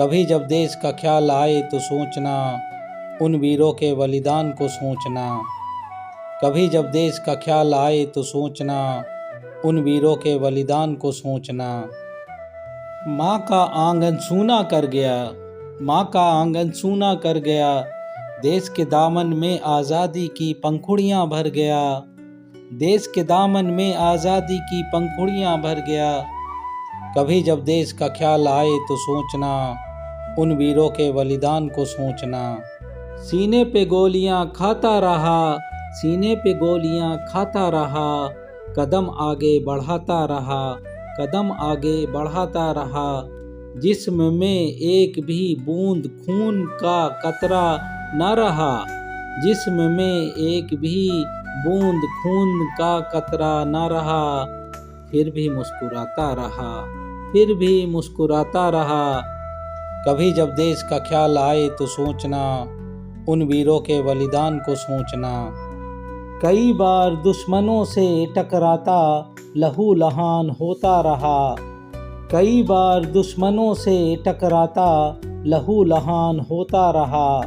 कभी जब देश का ख्याल आए तो सोचना, उन वीरों के बलिदान को सोचना। कभी जब देश का ख्याल आए तो सोचना, उन वीरों के बलिदान को सोचना। माँ का आंगन सूना कर गया, माँ का आंगन सूना कर गया, देश के दामन में आज़ादी की पंखुड़ियाँ भर गया। देश के दामन में आज़ादी की पंखुड़ियाँ भर गया। कभी जब देश का ख्याल आए तो सोचना, उन वीरों के बलिदान को सोचना। सीने पे गोलियां खाता रहा, सीने पे गोलियां खाता रहा, कदम आगे बढ़ाता रहा, कदम आगे बढ़ाता रहा। जिस्म में एक भी बूंद खून का कतरा न रहा, जिस्म में एक भी बूंद खून का कतरा न रहा। फिर भी मुस्कुराता रहा, फिर भी मुस्कुराता रहा। कभी जब देश का ख्याल आए तो सोचना, उन वीरों के बलिदान को सोचना। कई बार दुश्मनों से टकराता लहू लहान होता रहा, कई बार दुश्मनों से टकराता लहू लहान होता रहा।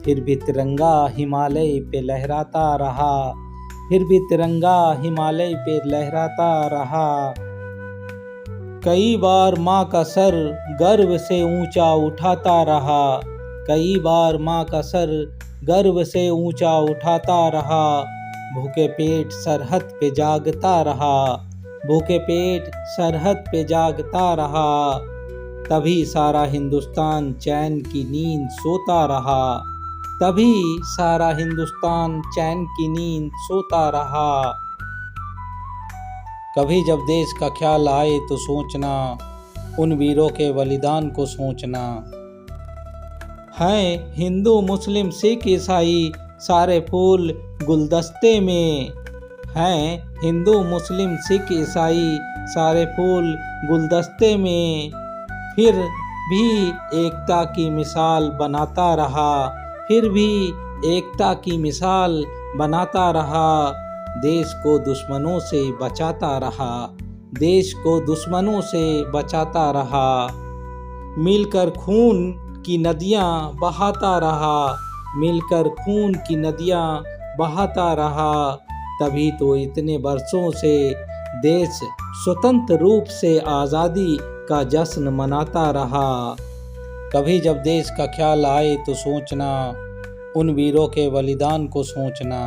फिर भी तिरंगा हिमालय पे लहराता रहा, फिर भी तिरंगा हिमालय पे लहराता रहा। कई बार माँ का सर गर्व से ऊंचा उठाता रहा, कई बार माँ का सर गर्व से ऊंचा उठाता रहा। भूखे पेट सरहद पे जागता रहा, भूखे पेट सरहद पे जागता रहा। तभी सारा हिंदुस्तान चैन की नींद सोता रहा, तभी सारा हिंदुस्तान चैन की नींद सोता रहा। कभी जब देश का ख्याल आए तो सोचना, उन वीरों के बलिदान को सोचना। हैं हिंदू मुस्लिम सिख ईसाई सारे फूल गुलदस्ते में, हैं हिंदू मुस्लिम सिख ईसाई सारे फूल गुलदस्ते में। फिर भी एकता की मिसाल बनाता रहा, फिर भी एकता की मिसाल बनाता रहा। देश को दुश्मनों से बचाता रहा, देश को दुश्मनों से बचाता रहा। मिलकर खून की नदियाँ बहाता रहा, मिलकर खून की नदियाँ बहाता रहा। तभी तो इतने वर्षों से देश स्वतंत्र रूप से आज़ादी का जश्न मनाता रहा। कभी जब देश का ख्याल आए तो सोचना, उन वीरों के बलिदान को सोचना।